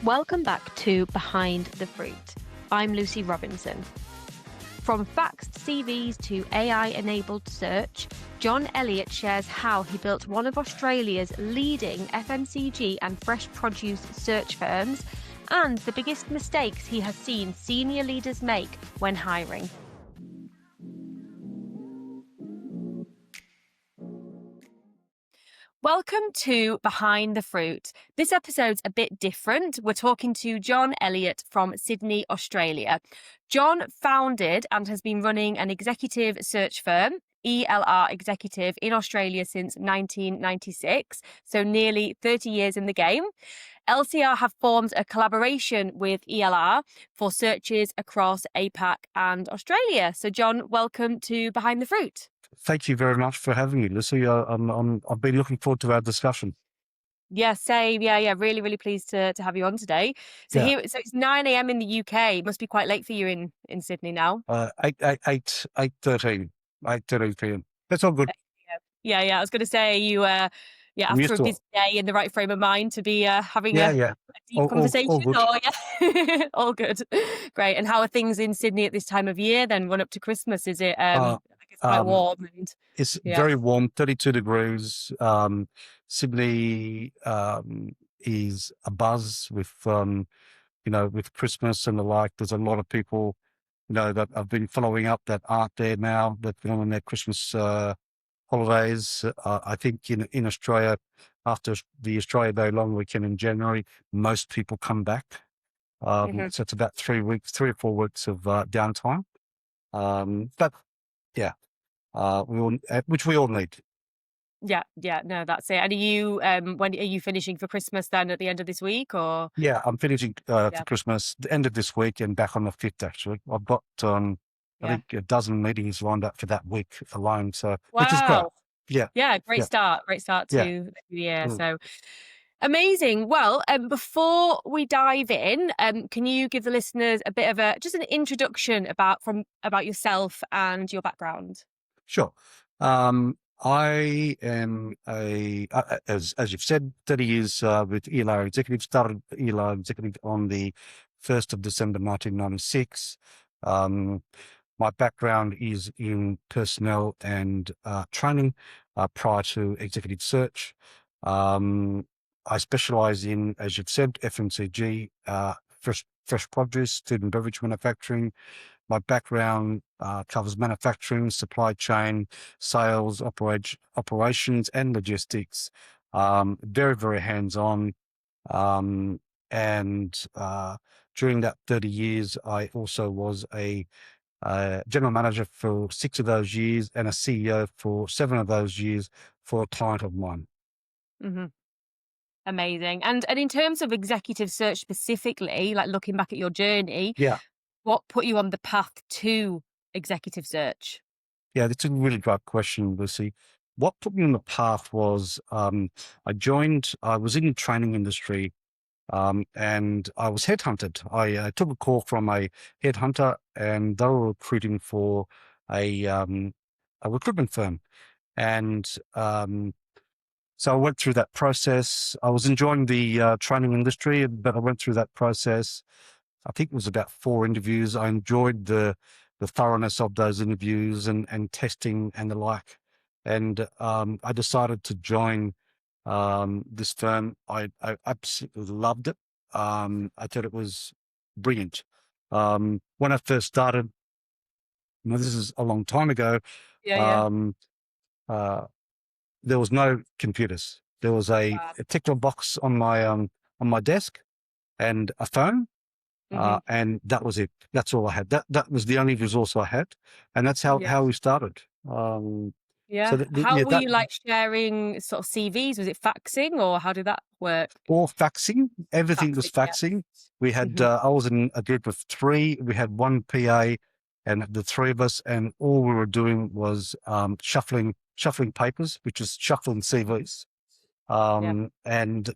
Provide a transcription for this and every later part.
Welcome back to Behind the Fruit. I'm Lucy Robinson. From faxed CVs to AI-enabled search, John Elliott shares how he built one of Australia's leading FMCG and fresh produce search firms and the biggest mistakes he has seen senior leaders make when hiring. Welcome to Behind the Fruit. This episode's a bit different. We're talking to John Elliott from Sydney, Australia. John founded and has been running an executive search firm, ELR Executive, in Australia since 1996, so nearly 30 years in the game. LCR have formed a collaboration with ELR for searches across APAC and Australia. So John, welcome to Behind the Fruit. Thank you very much for having me, Lucy. I've been looking forward to our discussion. Yeah, same. Yeah. Really, really pleased to have you on today. So so it's 9 a.m. in the UK. It must be quite late for you in Sydney now. 8:13 p.m. That's all good. Yeah. I was going to say you, after a busy day in the right frame of mind to be having a deep conversation. All good. Yeah, all good. Great. And how are things in Sydney at this time of year? Then run up to Christmas, is it? I guess quite warm. It's very warm, 32 degrees. Sydney is abuzz with with Christmas and the like. There's a lot of people, that I've been following up that aren't there now, that are on their Christmas holidays. I think in Australia, after the Australia Day long weekend in January, most people come back. So it's about 3 or 4 weeks of downtime. But yeah, which we all need. Yeah. No, that's it. And are you, when are you finishing for Christmas then at the end of this week or? Yeah, I'm finishing for Christmas, the end of this week and back on the 5th, actually. I've got, I think a dozen meetings lined up for that week alone. So, which is great. Yeah. Great start to the year. So amazing. Well, before we dive in, can you give the listeners a bit of just an introduction about yourself and your background? Sure. I am as you've said, 30 years with ELR Executive. Started ELR Executive on the 1st of December 1996. My background is in personnel and training prior to executive search. I specialise in, as you've said, FMCG, fresh produce, food and beverage manufacturing. My background covers manufacturing, supply chain, sales, operations, and logistics. Very, very hands-on. And during that 30 years, I also was a general manager for 6 of those years and a CEO for 7 of those years for a client of mine. Mm-hmm. Amazing. And in terms of executive search specifically, like looking back at your journey, what put you on the path to executive search? Yeah, that's a really great question, Lucy. What put me on the path was I was in the training industry and I was headhunted. I took a call from a headhunter and they were recruiting for a recruitment firm. And so I went through that process. I was enjoying the training industry, but I went through that process. I think it was about 4 interviews. I enjoyed the thoroughness of those interviews and testing and the like. And I decided to join this firm. I absolutely loved it. I thought it was brilliant. When I first started, this is a long time ago, there was no computers. There was a tickler box on my desk and a phone. And that was it. That's all I had. That was the only resource I had. And that's how we started. So how were you like sharing sort of CVs? Was it faxing or how did that work? Or faxing. Everything was faxing. We had, I was in a group of 3. We had 1 PA and the 3 of us, and all we were doing was shuffling papers, which is shuffling CVs. And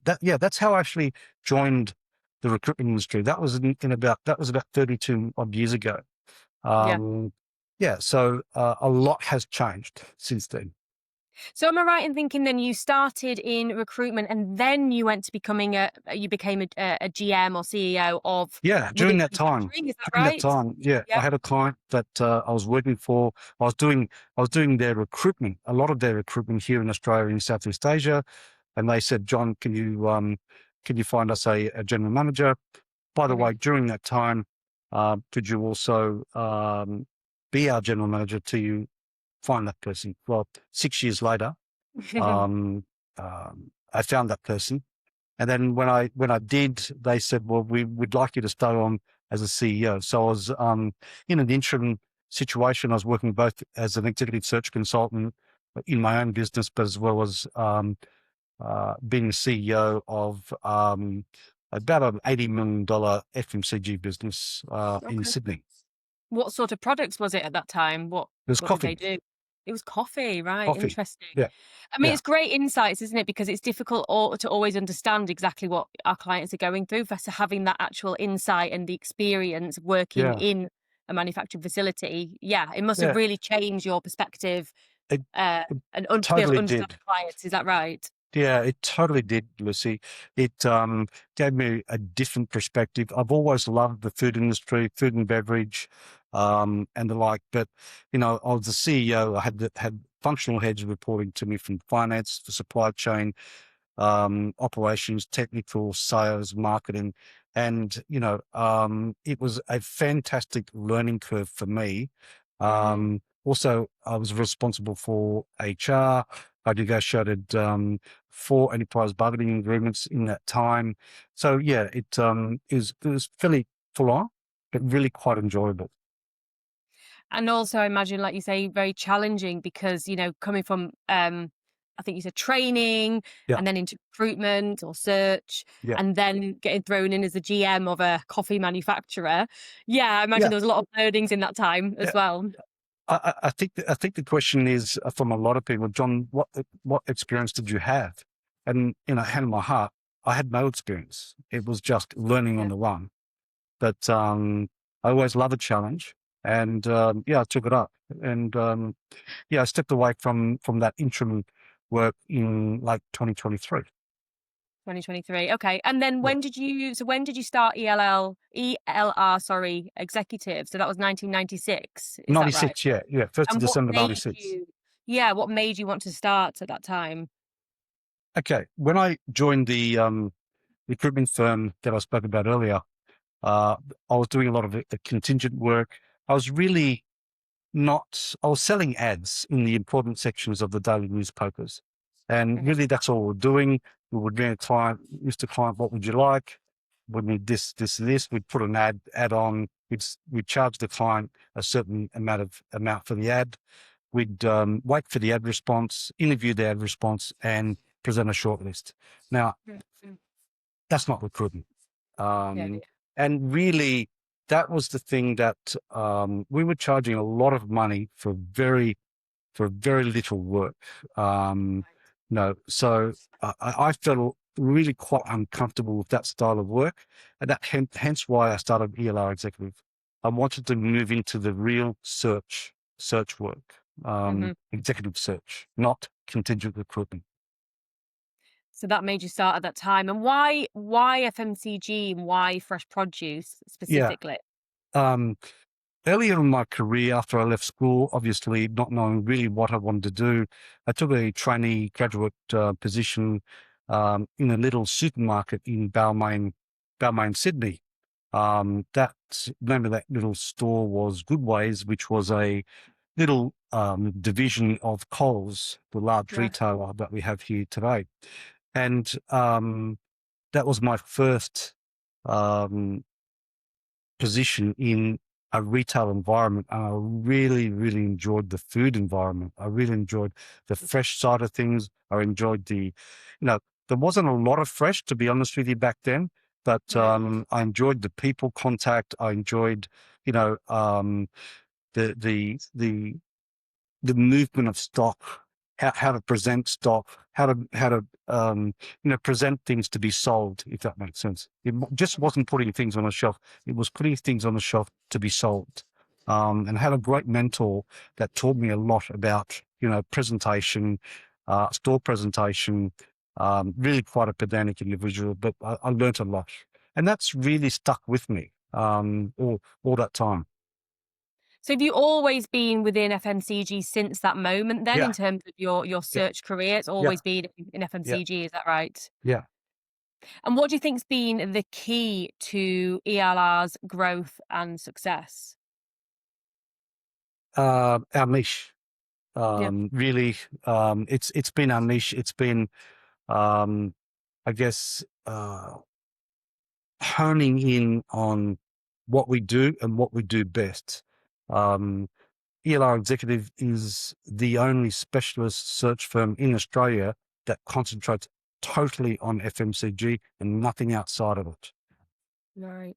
that's how I actually joined the recruitment industry. That was about 32 odd years ago. So a lot has changed since then. So am I right in thinking then you started in recruitment and then you went to becoming you became a GM or CEO of Yeah, within manufacturing, is that right? yeah, I Yeah. had a client that I was working for. I was doing their recruitment, a lot of their recruitment here in Australia and Southeast Asia, and they said, "John, can you find us a general manager?" By the Mhm. way, during that time, could you also be our general manager till you find that person? Well, 6 years later, um, I found that person. And then when I did, they said, "Well, we would like you to stay on as a CEO." So I was in an interim situation. I was working both as an executive search consultant in my own business, but as well as being CEO of about an $80 million FMCG business in Okay. Sydney. What sort of products was it at that time? It was What did they coffee, do? It was coffee, right, coffee. interesting. Yeah, I mean, yeah, it's great insights, isn't it? Because it's difficult to always understand exactly what our clients are going through. So having that actual insight and the experience working yeah, in a manufacturing facility, yeah, it must have yeah. really changed your perspective It, it and to be able to totally understand did. the clients. Is that right? Yeah, it totally did, Lucy. It gave me a different perspective. I've always loved the food industry, food and beverage, and the like. But I was the CEO. I had functional heads reporting to me from finance, the supply chain, operations, technical, sales, marketing, and it was a fantastic learning curve for me. Mm. Also, I was responsible for HR. I negotiated 4 enterprise bargaining agreements in that time. So yeah, it was fairly full on, but really quite enjoyable. And also, I imagine, like you say, very challenging because, coming from, I think you said training Yeah, and then into recruitment or search yeah, and then getting thrown in as the GM of a coffee manufacturer. Yeah, I imagine yeah, there was a lot of learnings in that time as yeah. well. I think the question is from a lot of people, John, what experience did you have? And hand on my heart, I had no experience. It was just learning on Yeah. the run. But I always love a challenge, and yeah, I took it up. And yeah, I stepped away from that interim work in like 2023. 2023. Okay. And then Yeah, when did you start ELR, sorry, executive? So that was 1996. Is that right? 96. Yeah, yeah, first of And what December made 96. you, yeah, what made you want to start at that time? Okay, when I joined the recruitment firm that I spoke about earlier, Uh, I was doing a lot of contingent work. I was really not, I was selling ads in the important sections of the daily newspapers. And Mhm. really that's all we're doing. We would ring a client, Mr. Client, what would you like? We need this, this, and this. We'd put an ad on. We'd charge the client a certain amount for the ad. We'd wait for the ad response, interview the ad response, and present a shortlist. Now, Mm, mm. that's not recruitment. Yeah, Um, yeah. and really, that was the thing that we were charging a lot of money for very little work. Right. So I felt really quite uncomfortable with that style of work, and hence why I started ELR Executive. I wanted to move into the real search work, Mhm. executive search, not contingent recruitment. So that made you start at that time. And why FMCG and why fresh produce Yeah. specifically? Um, Earlier in my career, after I left school, obviously not knowing really what I wanted to do, I took a trainee graduate position in a little supermarket in Balmain, Sydney. That name of that little store was Goodways, which was a little division of Coles, the large Yeah. retailer that we have here today. And that was my first um, position in a retail environment. And I really, really enjoyed the food environment. I really enjoyed the fresh side of things. I enjoyed there wasn't a lot of fresh, to be honest with you, back then, but Right. I enjoyed the people contact. I enjoyed, you know, the, the, the, the movement of stock, how to present stock, how to present things to be sold, if that makes sense. Just Mhm. wasn't putting things on a shelf; it was putting things on the shelf to be sold. And had a great mentor that taught me a lot about presentation, store presentation, really quite a pedantic individual, but I learnt a lot. And that's really stuck with me all that time. So have you always been within FMCG since that moment then, Yeah, in terms of your yeah, search career? It's yeah, always been in yeah, FMCG, is that right? yeah. And what do you think's been the key to ELR's growth and success? Our niche, Yeah. really, it's been our niche. It's been, um, I guess, honing in on what we do and what we do best. Um, ELR Executive is the only specialist search firm in Australia that concentrates totally on FMCG and nothing outside of it. Right.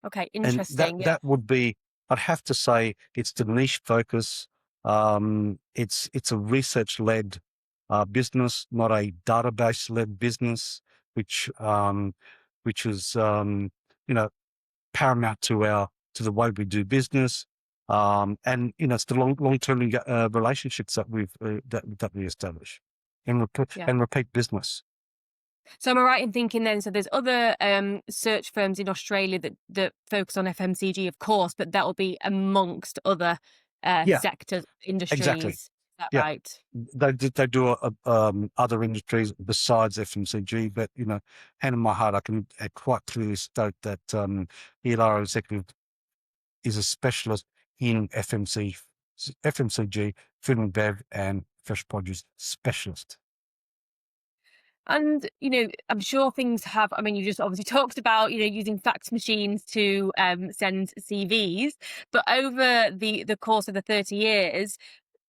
Okay, And that interesting. Yeah. that would be, I'd have to say, it's the niche focus. It's a research led business, not a database led business, which which is you know paramount to the way we do business. And it's the long term relationships that that we establish Yeah. and repeat business. So am I right in thinking then, so there's other search firms in Australia that focus on FMCG, of course, but that will be amongst other Yeah, sectors, exactly. industries. Is that Yeah, right? they do other industries besides FMCG, but hand in my heart, I can quite clearly state that ELR Executive is a specialist in FMCG, food and bev, and fresh produce specialist. And, I'm sure things have, I mean, you just obviously talked about, using fax machines to send CVs, but over the course of the 30 years,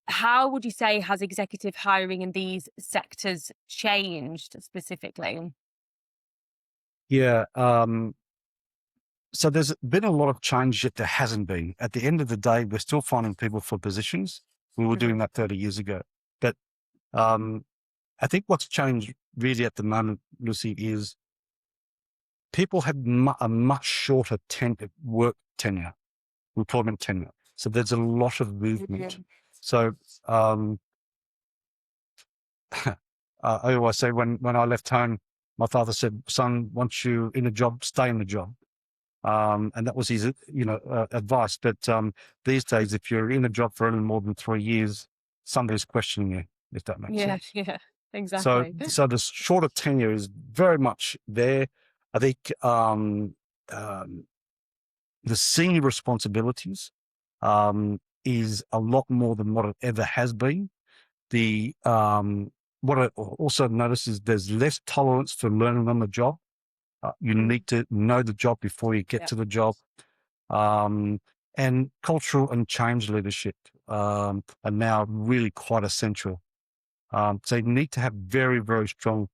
how would you say has executive hiring in these sectors changed specifically? Yeah. So there's been a lot of change that there hasn't been. At the end of the day, we're still finding people for positions. We were doing Mhm. that 30 years ago. But um, I think what's changed really at the moment, Lucy, is people have a much shorter work tenure, employment tenure. So there's a lot of Yeah. movement. So um, I always say when I left home, my father said, "Son, once you're in a job, stay in the job." And that was his, advice. But these days, if you're in a job for any more than 3 years, somebody's questioning you, if that makes Yeah, sense. yeah, So, exactly. so the shorter tenure is very much there. I think um, the senior responsibilities is a lot more than what it ever has been. The what I also notice is there's less tolerance for learning on the job. You Mm, need to know the job before you get yeah. to the job. Um, and cultural and change leadership are now really quite essential. So you need to have very, very strong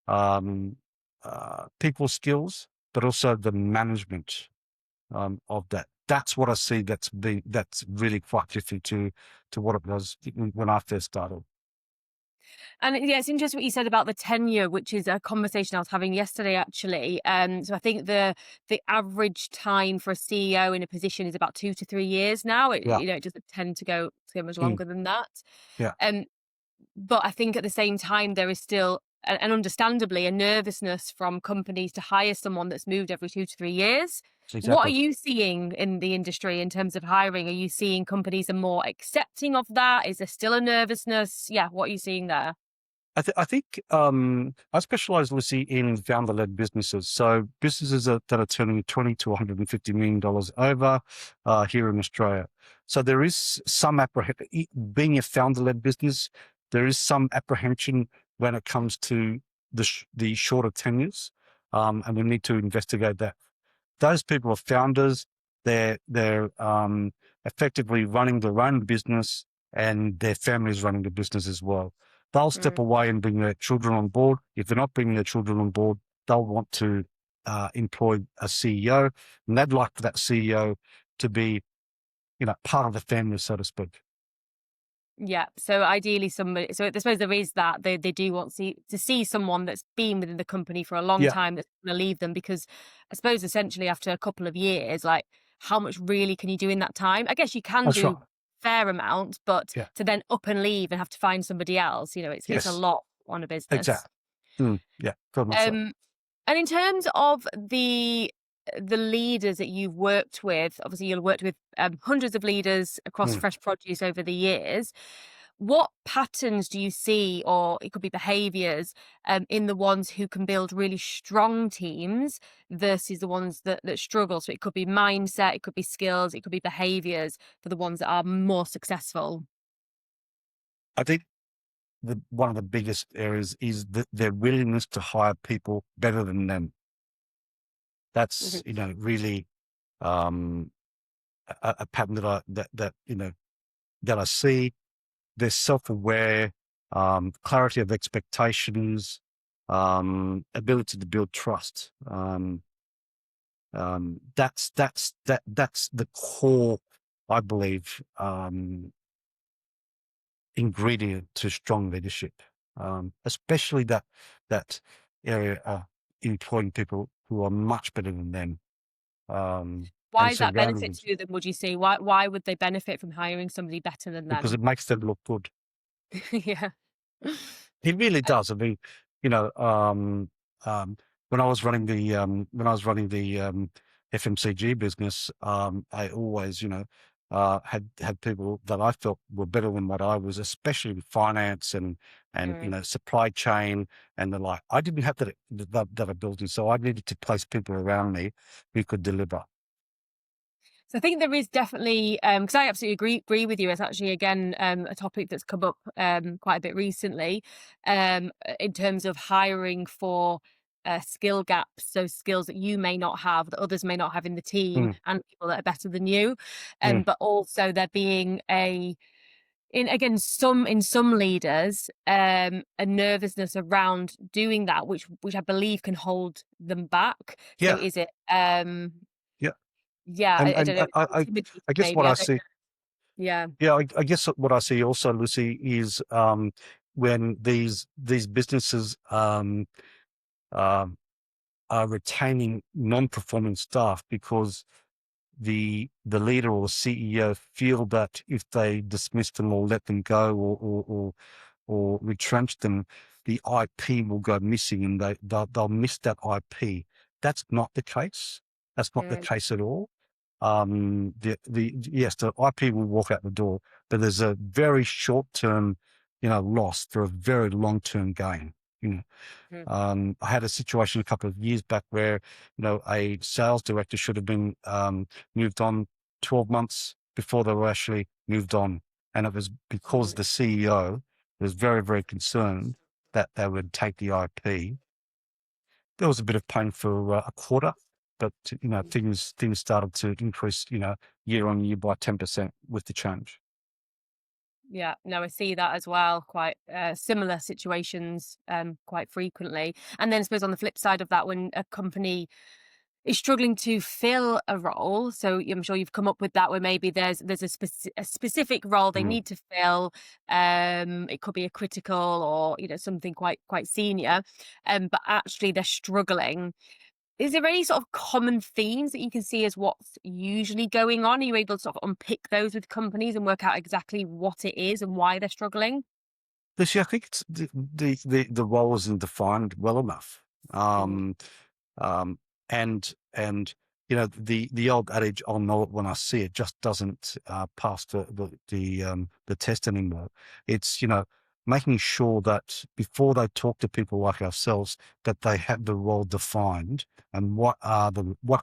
um, people skills, but also the management of that. That's what I see. That's really quite different to what it was when I first started. And yeah, it's interesting what you said about the tenure, which is a conversation I was having yesterday, actually. So I think the average time for a CEO in a position is about 2 to 3 years now. Yeah, It doesn't tend to go much mm, longer than that. yeah, Um, but I think at the same time, there is still, and understandably, a nervousness from companies to hire someone that's moved every 2 to 3 years. What are exactly. you seeing in the industry in terms of hiring? Are you seeing companies are more accepting of that? Is there still a nervousness? Yeah, what are you seeing there? I think I specialize, Lucy, in founder-led businesses. So businesses that are turning 20 to $150 million over here in Australia. So there is some being a founder-led business. There is some apprehension when it comes to the shorter tenures, and we need to investigate that. Those people are founders. They're effectively running their own business, and their families running the business as well. They'll step Mm. away and bring their children on board. If they're not bringing their children on board, they'll want to employ a CEO, and they'd like for that CEO to be, part of the family, so to speak. Yeah. So ideally, somebody. So I suppose there is that they do want to see someone that's been within the company for a long Yeah, time that's going to leave them, because I suppose essentially after a couple of years, like how much really can you do in that time? I guess you can that's do right. fair amount, but Yeah. to then up and leave and have to find somebody else, it's a Yes. lot on a business. Exactly. Yeah. Very much so. Um, and in terms of the leaders that you've worked with, obviously you've worked with hundreds of leaders across Mm. fresh produce over the years. What patterns do you see, or it could be behaviours, in the ones who can build really strong teams versus the ones that struggle? So it could be mindset, it could be skills, it could be behaviours for the ones that are more successful. I think one of the biggest areas is their willingness to hire people better than them. That's, Mhm. really, um, a pattern that I see. They're self-aware, clarity of expectations, ability to build trust. That's the core, I believe, ingredient to strong leadership, especially that area of employing people who are much better than them, Why and is that surrounding benefit them to them, would you say? Why would they benefit from hiring somebody better than because them? it makes them look good. Yeah. It really does. I mean, you know, um, when I was running the FMCG business, I always, had people that I felt were better than what I was, especially in finance and Mm. supply chain and the like. I didn't have that ability, so I needed to place people around me who could deliver. So I think there is definitely, because I absolutely agree with you. It's actually again a topic that's come up quite a bit recently, in terms of hiring for skill gaps, so skills that you may not have, that others may not have in the team, Mm, and people that are better than you, mm. but also there being in some leaders a nervousness around doing that, which I believe can hold them back. So Yeah, is it yeah, yeah, and I and don't know, intimidating I guess what maybe, I I don't see. know. Yeah. Yeah, I guess what I see also, Lucy, is when these businesses um, are retaining non-performing staff because the leader or CEO feel that if they dismiss them or let them go or retrench them, the IP will go missing and they'll miss that IP. That's not the case. That's not the Mm, case at all. Yes, the IP will walk out the door, but there's a very short term, loss for a very long term gain. You know, mm, I had a situation a couple of years back where, a sales director should have been moved on 12 months before they were actually moved on. And it was because mm. the CEO was very, very concerned that they would take the IP. There was a bit of pain for a quarter, but, things started to increase, year on year by 10% with the change. Yeah, no, I see that as well. Quite similar situations, quite frequently. And then I suppose on the flip side of that, when a company is struggling to fill a role, so I'm sure you've come up with that, where maybe there's a specific role they Mm. need to fill. It could be a critical or something quite senior, but actually they're struggling. Is there any sort of common themes that you can see as what's usually going on? Are you able to sort of unpick those with companies and work out exactly what it is and why they're struggling? Lucy, I think it's the role isn't defined well enough. Mm, Um, Um, and the old adage, "I'll know it when I see it," just doesn't pass the test anymore. It's making sure that before they talk to people like ourselves, that they have the role defined and what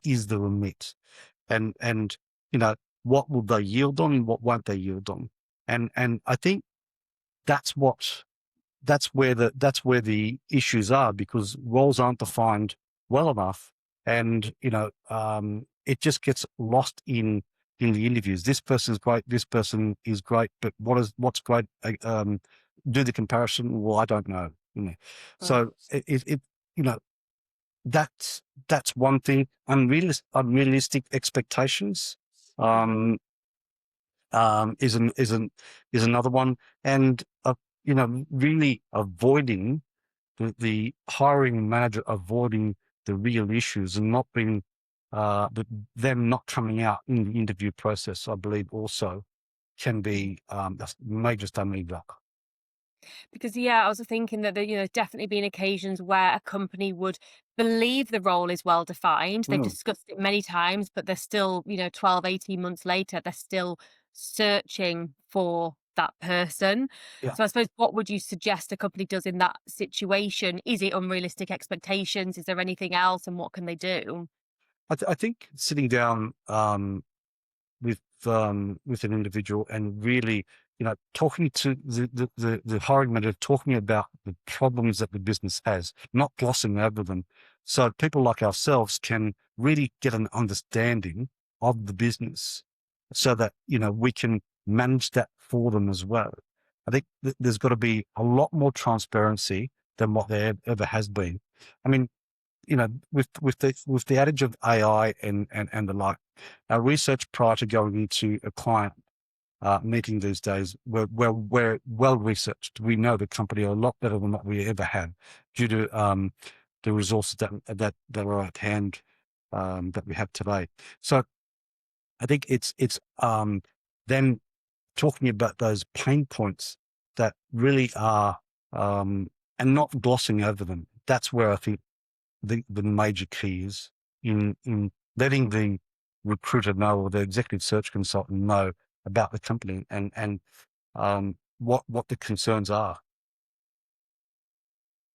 is the remit, and what will they yield on and what won't they yield on, and I think that's what that's where the issues are because roles aren't defined well enough, and it just gets lost in the interviews. This person's great. This person is great, but what's great? Do the comparison. Well, I don't know. mm, So it you know that's one thing. Unrealistic expectations. mhm. Um, is another one, and really avoiding the hiring manager avoiding the real issues and not being them not coming out in the interview process. I believe also. can be a major stumbling block. Because yeah, I was thinking that there's definitely been occasions where a company would believe the role is well defined. They've Mm, discussed it many times, but they're still, 12, 18 months later, they're still searching for that person. yeah. So I suppose what would you suggest a company does in that situation? Is it unrealistic expectations? Is there anything else? And what can they do? I think sitting down with an individual and really, talking to the hiring manager, talking about the problems that the business has, not glossing over them. So people like ourselves can really get an understanding of the business so that, we can manage that for them as well. I think there's got to be a lot more transparency than what there ever has been. I mean, with the adage of AI and the like, our research prior to going into a client meeting these days, we're well researched. We know the company a lot better than what we ever have, due to the resources that are at hand, that we have today. So I think it's then talking about those pain points that really are, and not glossing over them. That's where I think the major key is in letting the recruiter know, or the executive search consultant know, about the company and what the concerns are.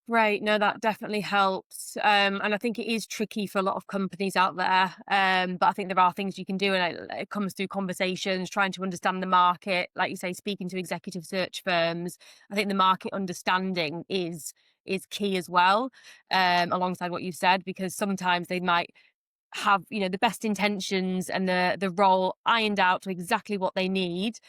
Right. No, that definitely helps. And I think it is tricky for a lot of companies out there. But I think there are things you can do, and it comes through conversations, trying to understand the market, like you say, speaking to executive search firms. I think the market understanding is key as well, alongside what you said, because sometimes they might have, the best intentions and the role ironed out to exactly what they need.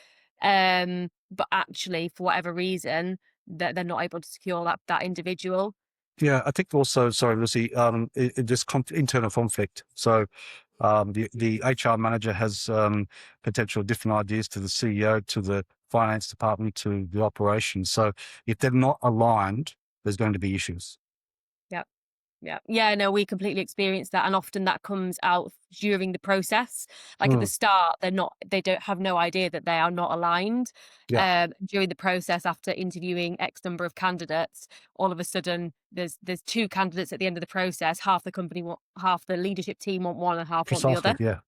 But actually, for whatever reason, that they're not able to secure that individual. Yeah, I think also, sorry, Lucy, this internal conflict. So the HR manager has potential different ideas to the CEO, to the finance department, to the operations. So if they're not aligned, there's going to be issues. Yeah. Yeah. Yeah, no, we completely experience that. And often that comes out during the process. Like at the Mm, start, they don't have no idea that they are not aligned. yeah, During the process, after interviewing X number of candidates, all of a sudden there's two candidates at the end of the process. Half the company want, half the leadership team want one and half want the precisely. other. Yeah.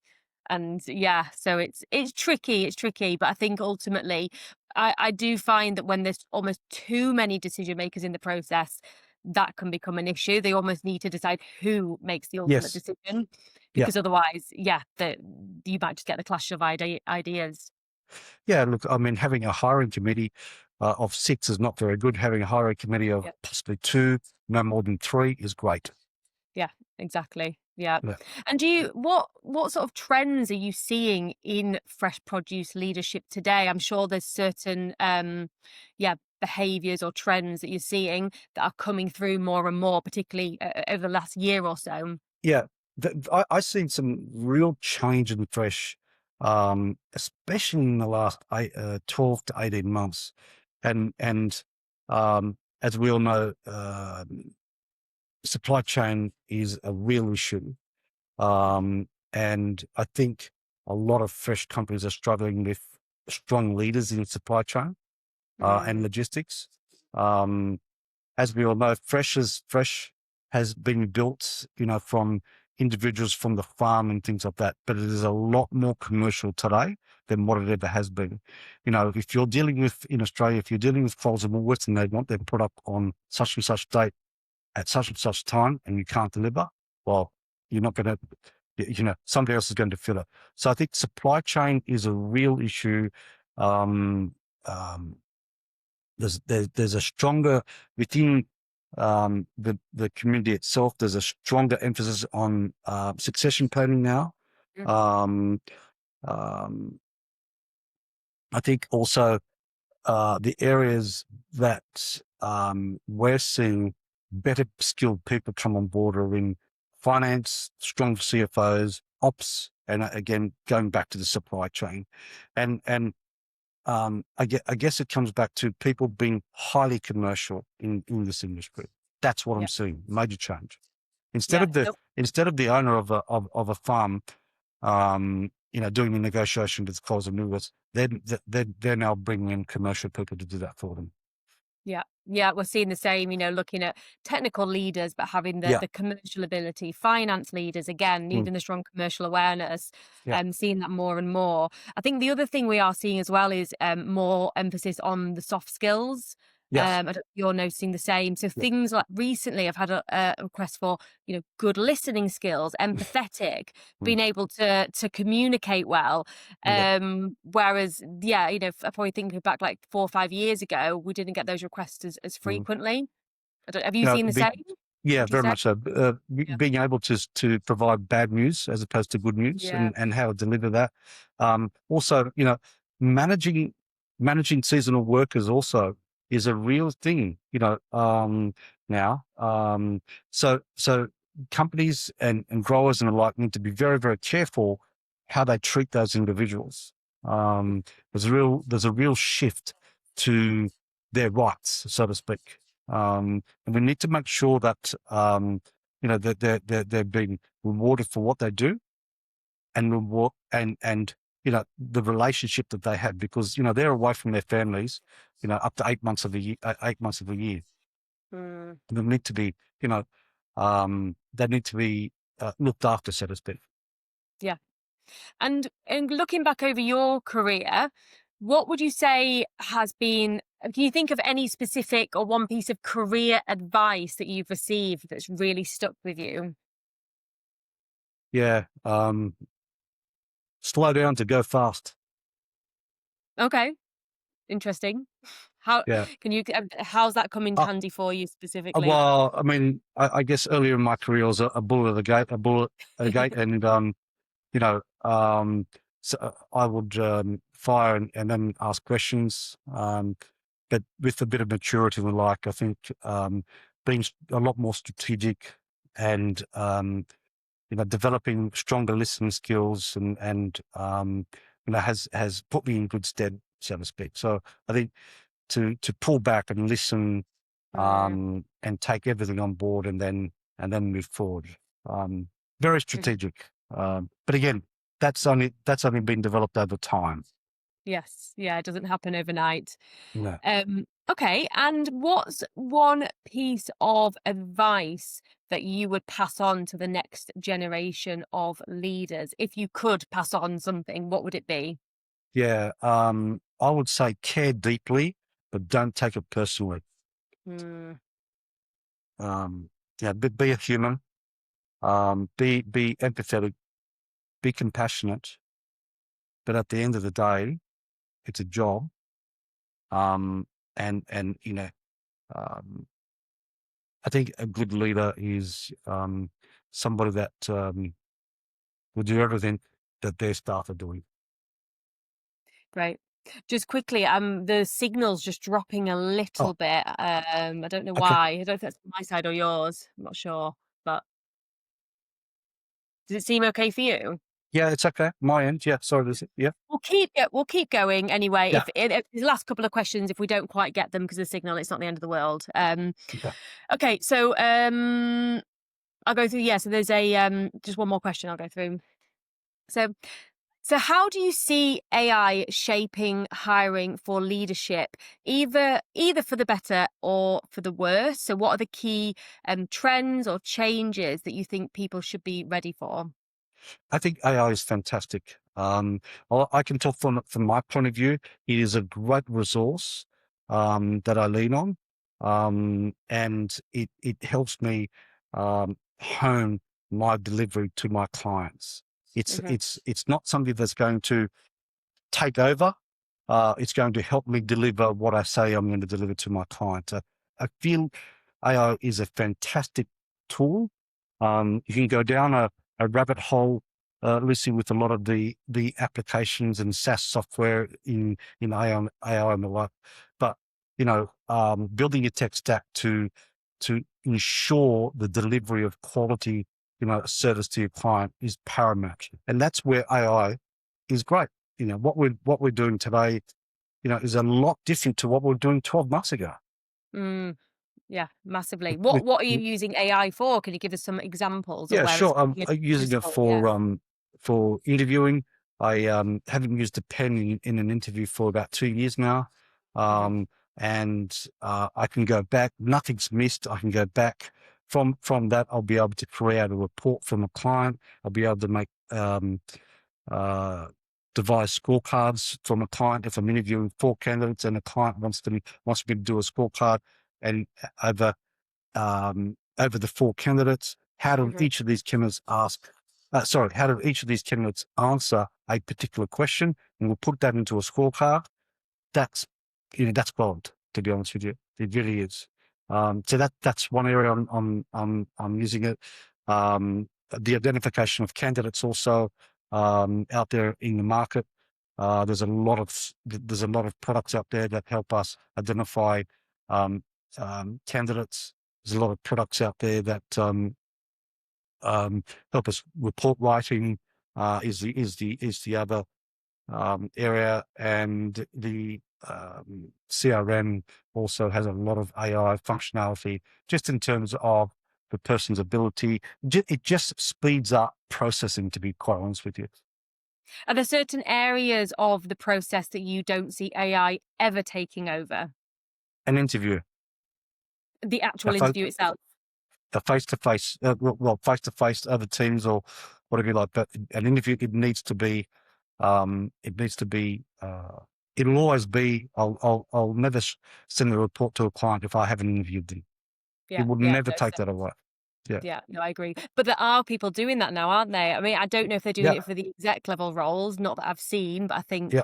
And yeah, so it's tricky, but I think ultimately I do find that when there's almost too many decision makers in the process, that can become an issue. They almost need to decide who makes the ultimate Yes. decision, Yeah. because otherwise, yeah, you might just get the clash of ideas. Yeah. Look, I mean, having a hiring committee of 6 is not very good. Having a hiring committee of Yeah. possibly 2, no more than 3, is great. Yeah, exactly. Yeah. Yeah. And what sort of trends are you seeing in fresh produce leadership today? I'm sure there's certain yeah, behaviors or trends that you're seeing that are coming through more and more, particularly over the last year or so. Yeah, I've seen some real change in fresh, especially in the last 12 to 18 months. And as we all know, supply chain is a real issue. And I think a lot of fresh companies are struggling with strong leaders in supply chain and Mm, logistics. Um, as we all know, fresh has been built, from individuals from the farm and things like that. But it is a lot more commercial today than what it ever has been. If you're dealing with, in Australia, if you're dealing with Coles and Woolworths and they want their product on such and such date at such and such time, and you can't deliver, well, you're not going to, somebody else is going to fill it. So I think supply chain is a real issue. Um, um, there's a stronger within the community itself. There's a stronger emphasis on succession planning now. mhm, Um, um, I think also the areas that we're seeing better skilled people come on board are in finance, strong CFOs, ops, and again going back to the supply chain, and I guess it comes back to people being highly commercial in this industry. That's what I'm yeah. seeing. Major change. Instead Yeah. of the Nope. instead of the owner of a farm, doing the negotiation to close the new list, they're now bringing in commercial people to do that for them. Yeah. Yeah, we're seeing the same, looking at technical leaders, but having the Yeah. the commercial ability, finance leaders, again, Mm, needing the strong commercial awareness, yeah. seeing that more and more. I think the other thing we are seeing as well is more emphasis on the soft skills. Yes. I don't know if you're noticing the same. So Yeah. things like recently I've had a request for, good listening skills, empathetic, Mm, being able to communicate well. yeah. Whereas, yeah, I probably think back like 4 or 5 years ago, we didn't get those requests as Mm. frequently. Have you seen the Be same, Yeah, would you very say? much so. Yeah. Being able to provide bad news as opposed to good news, Yeah. and how to deliver that. Also, managing seasonal workers also is a real thing. Now. So companies and growers and the like need to be very, very careful how they treat those individuals. There's a real shift to their rights, so to speak. And we need to make sure that that they're being rewarded for what they do, and reward and the relationship that they have, because they're away from their families, up to 8 months of the year. 8 months of the year, Mm, they need to be looked after, so to speak. yeah. And looking back over your career, what would you say has been can you think of any specific or one piece of career advice that you've received that's really stuck with you? Yeah, slow down to go fast. Okay, interesting. How Yeah. can you how's that come in Uh, handy for you specifically? well, I mean, I guess earlier in my career I was a bull at the gate, and you know, so I would fire and then ask questions. But with a bit of maturity and the like, I think being a lot more strategic, and developing stronger listening skills, and has put me in good stead, so to speak. So I think to pull back and listen, Mm, and take everything on board, and then move forward. Um, Very strategic. But again, that's only been developed over time. yes, yeah, it doesn't happen overnight. No. Okay, and what's one piece of advice that you would pass on to the next generation of leaders? If you could pass on something, what would it be? Yeah. I would say care deeply, but don't take it personally. Mm, Yeah, be a human. Be empathetic. Be compassionate. But at the end of the day, it's a job. And um, I think a good leader is somebody that will do everything that their staff are doing. great. Just quickly, the signal's just dropping a Oh, little bit. I don't know okay. why. I don't know if that's my side or yours. I'm not sure, but does it seem okay for you? Yeah, it's okay. My end. Yeah. Sorry. Yeah. We'll keep going anyway. Yeah. If the last couple of questions, if we don't quite get them because of the signal, it's not the end of the world. Okay. Okay, so I'll go through. Yeah, so there's a just one more question I'll go through. So so how do you see AI shaping hiring for leadership, either for the better or for the worse? So what are the key trends or changes that you think people should be ready for? I think AI is fantastic. I can talk from my point of view. It is a great resource that I lean on, and it helps me hone my delivery to my clients. It's Hmm. it's it's not something that's going to take over. It's going to help me deliver what I say I'm going to deliver to my client. I feel AI is a fantastic tool. You can go down a rabbit hole, Lucy, with a lot of the applications and SaaS software in AI and the like. But building a tech stack to ensure the delivery of quality, service to your client is paramount, and that's where AI is great. What we're doing today, is a lot different to what we were doing 12 months ago. Mm, yeah, massively. With, What are you using AI for? Can you give us some examples of yeah, where it's sure. I'm being using it useful? Yeah. for interviewing, I haven't used a pen in an interview for about 2 years now. And I can go back. Nothing's missed. I can go back from that. I'll be able to create a report from a client. I'll be able to make devise scorecards from a client. If I'm interviewing 4 candidates and a client wants me to do a scorecard, and over the 4 candidates, how do each of these candidates how do each of these candidates answer a particular question, and we'll put that into a scorecard. That's gold, to be honest with you. It really is. So that's one area I'm using it. The identification of candidates also out there in the market. There's a lot of products out there that help us identify candidates. There's a lot of products out there that help us. Report writing is the other area, and the CRM also has a lot of AI functionality, just in terms of the person's ability. It just speeds up processing, to be quite honest with you. Are there certain areas of the process that you don't see AI ever taking over? An interview, The actual interview itself? a face-to-face, face-to-face over Teams or whatever you like, but an interview, it needs to be, it'll always be, I'll never send a report to a client if I haven't interviewed them. It will never take that away. Yeah, no, I agree. But there are people doing that now, aren't they? I mean, I don't know if they're doing it for the exec level roles, not that I've seen, but I think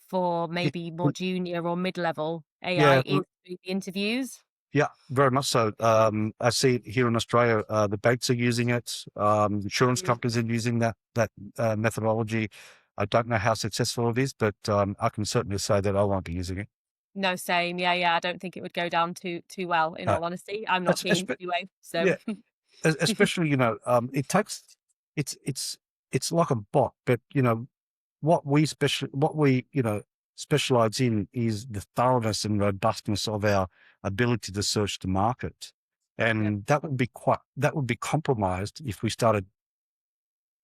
for maybe more junior or mid-level, AI is doing the interviews. Yeah, very much so. I see it here in Australia. The banks are using it. Insurance companies are using that methodology. I don't know how successful it is, but I can certainly say that I won't be using it. No, same. Yeah. I don't think it would go down too well, in all honesty. I'm not keen anyway. So yeah, especially it takes it's like a bot, but what we specialize in is the thoroughness and robustness of our ability to search the market, and that would be compromised if we started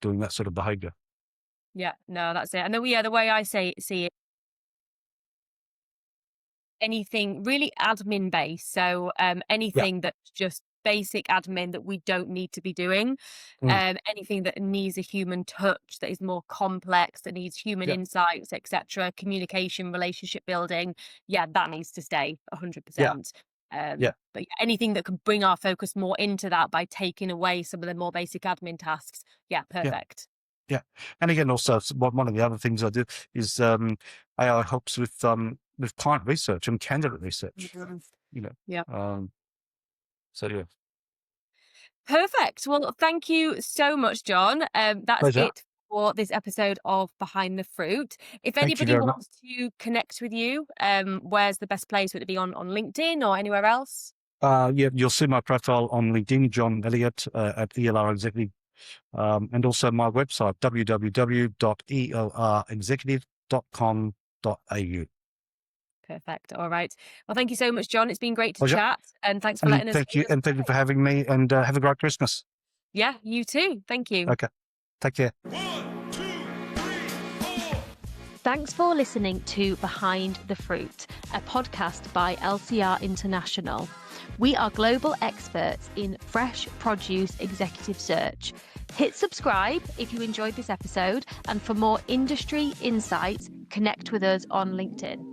doing that sort of behavior. Yeah, no, that's it. And the way I see it, anything really admin based. So anything that's just basic admin that we don't need to be doing. Anything that needs a human touch, that is more complex, that needs human insights, etc., communication, relationship building, that needs to stay 100%. But anything that can bring our focus more into that by taking away some of the more basic admin tasks, perfect. Yeah, and again, also one of the other things I do is AI helps with client research and candidate research. So yeah. Perfect. Well, thank you so much, John. That's Pleasure. it for this episode of Behind the Fruit. If anybody wants to connect with you, where's the best place? Would it be on LinkedIn or anywhere else? You'll see my profile on LinkedIn, John Elliott at ELR Executive, and also my website, www.elrexecutive.com.au. Perfect. All right. Well, thank you so much, John. It's been great to chat, and thanks for letting us. Thank you for having me, and have a great Christmas. Yeah, you too. Thank you. Okay. Take care. 1, 2, 3, 4. Thanks for listening to Behind the Fruit, a podcast by LCR International. We are global experts in fresh produce executive search. Hit subscribe if you enjoyed this episode, and for more industry insights, connect with us on LinkedIn.